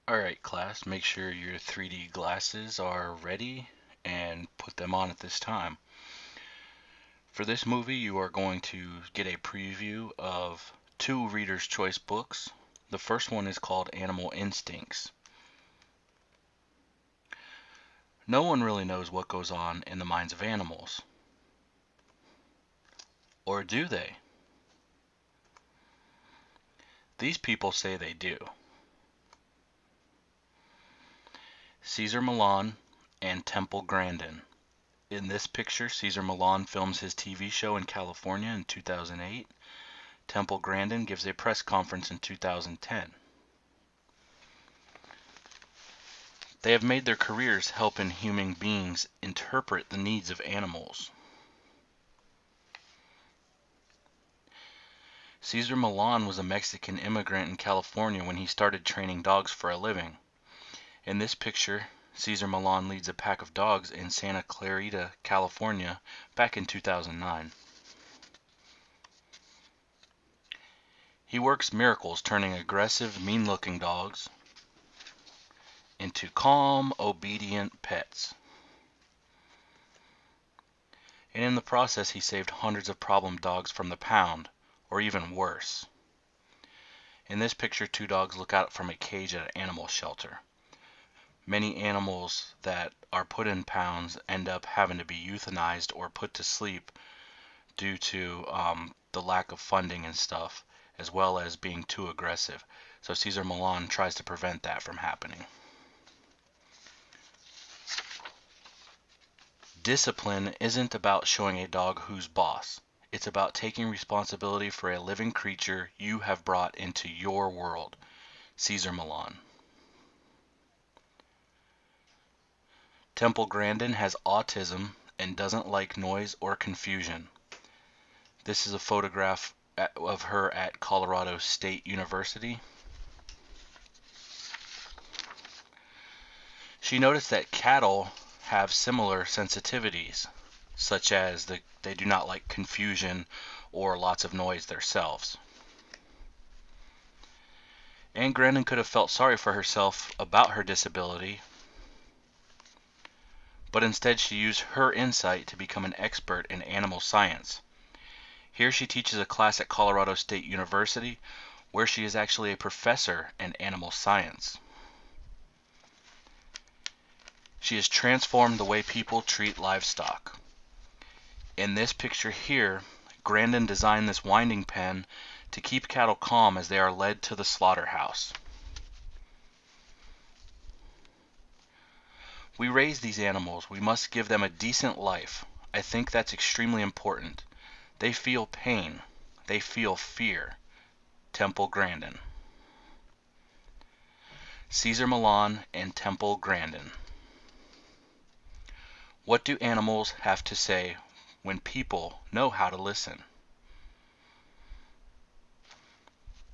Alright class, make sure your 3D glasses are ready and put them on at this time. For this movie you are going to get a preview of two Reader's Choice books. The first one is called Animal Instincts. No one really knows what goes on in the minds of animals. Or do they? These people say they do. Cesar Millan and Temple Grandin. In this picture, Cesar Millan films his TV show in California in 2008. Temple Grandin gives a press conference in 2010. They have made their careers helping human beings interpret the needs of animals. Cesar Millan was a Mexican immigrant in California when he started training dogs for a living. In this picture, Cesar Millan leads a pack of dogs in Santa Clarita, California, back in 2009. He works miracles turning aggressive, mean-looking dogs into calm, obedient pets. And in the process, he saved hundreds of problem dogs from the pound, or even worse. In this picture, two dogs look out from a cage at an animal shelter. Many animals that are put in pounds end up having to be euthanized or put to sleep due to the lack of funding and stuff, as well as being too aggressive. So Cesar Millan tries to prevent that from happening. Discipline isn't about showing a dog who's boss. It's about taking responsibility for a living creature you have brought into your world. Cesar Millan. Temple Grandin has autism and doesn't like noise or confusion. This is a photograph of her at Colorado State University. She noticed that cattle have similar sensitivities, such as they do not like confusion or lots of noise themselves. And Grandin could have felt sorry for herself about her disability, but instead she used her insight to become an expert in animal science. Here she teaches a class at Colorado State University, where she is actually a professor in animal science. She has transformed the way people treat livestock. In this picture here, Grandin designed this winding pen to keep cattle calm as they are led to the slaughterhouse. We raise these animals. We must give them a decent life. I think that's extremely important. They feel pain. They feel fear. Temple Grandin. Cesar Millan and Temple Grandin. What do animals have to say when people know how to listen?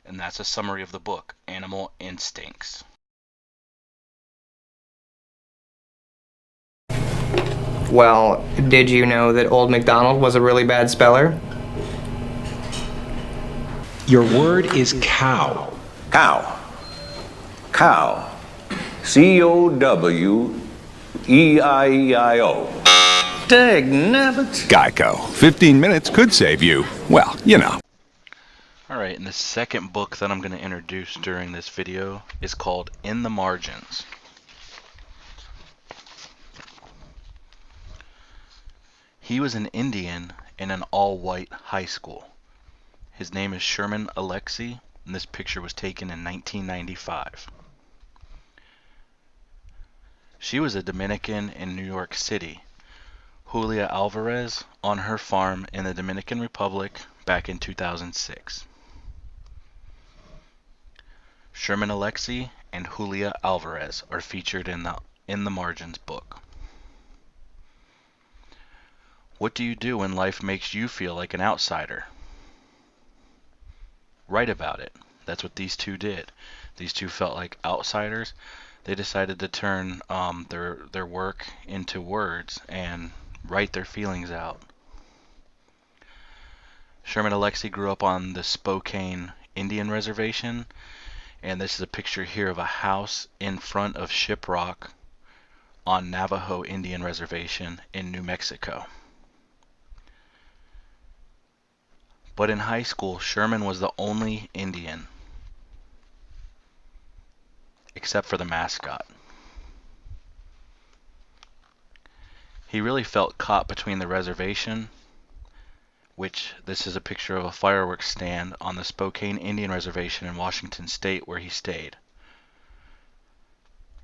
And that's a summary of the book, Animal Instincts. Well, did you know that Old MacDonald was a really bad speller? Your word is cow. Cow. Cow. C-O-W-E-I-E-I-O. Dagnabbit. Geico. 15 minutes could save you, well, you know. Alright, and the second book that I'm going to introduce during this video is called In the Margins. He was an Indian in an all-white high school. His name is Sherman Alexie, and this picture was taken in 1995. She was a Dominican in New York City. Julia Alvarez on her farm in the Dominican Republic back in 2006. Sherman Alexie and Julia Alvarez are featured in the Margins book. What do you do when life makes you feel like an outsider? Write about it. That's what these two did. These two felt like outsiders. They decided to turn their work into words and write their feelings out. Sherman Alexie grew up on the Spokane Indian Reservation, And this is a picture here of a house in front of Shiprock on Navajo Indian Reservation in New Mexico. But in high school, Sherman was the only Indian, except for the mascot. He really felt caught between the reservation, which this is a picture of a fireworks stand on the Spokane Indian Reservation in Washington State where he stayed,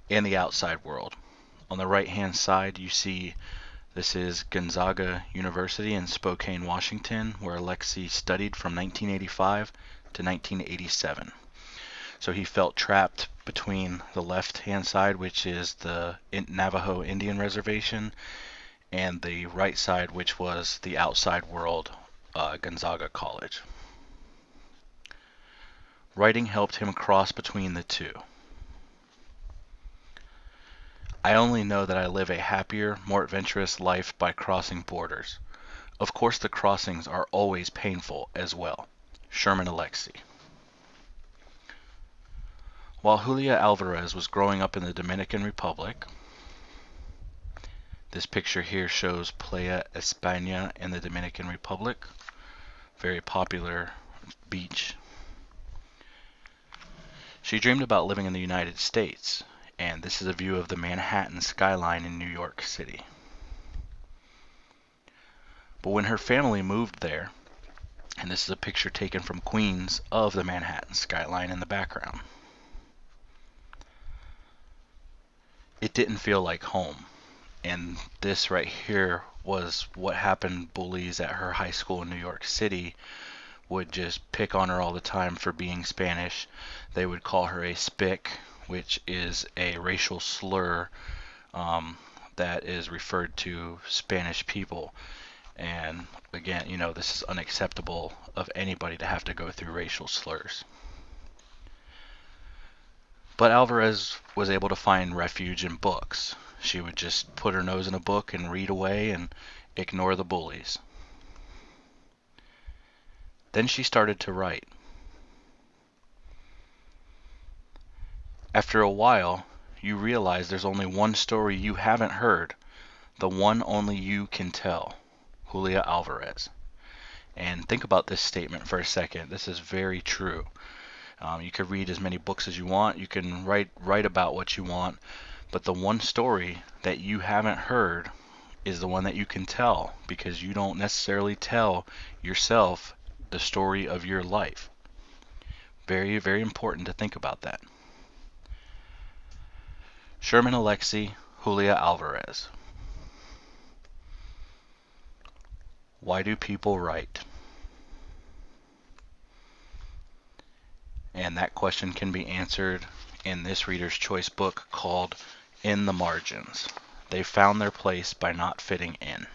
and the outside world. On the right hand side you see this is Gonzaga University in Spokane, Washington, where Alexei studied from 1985 to 1987. So he felt trapped between the left-hand side, which is the Navajo Indian Reservation, and the right side, which was the outside world, Gonzaga College. Writing helped him cross between the two. I only know that I live a happier, more adventurous life by crossing borders. Of course the crossings are always painful as well. Sherman Alexie. While Julia Alvarez was growing up in the Dominican Republic, this picture here shows Playa España in the Dominican Republic, very popular beach. She dreamed about living in the United States, and this is a view of the Manhattan skyline in New York City. But when her family moved there, and this is a picture taken from Queens of the Manhattan skyline in the background, it didn't feel like home. And this right here was what happened. Bullies at her high school in New York City would just pick on her all the time for being Spanish. They would call her a spick, which is a racial slur that is referred to Spanish people. And again, you know, this is unacceptable of anybody to have to go through racial slurs. But Alvarez was able to find refuge in books. She would just put her nose in a book and read away and ignore the bullies. Then she started to write. After a while, you realize there's only one story you haven't heard, the one only you can tell. Julia Alvarez. And think about this statement for a second. This is very true. You can read as many books as you want. You can write about what you want. But the one story that you haven't heard is the one that you can tell, because you don't necessarily tell yourself the story of your life. Very, very important to think about that. Sherman Alexie, Julia Alvarez. Why do people write? And that question can be answered in this Reader's Choice book called In the Margins. They found their place by not fitting in.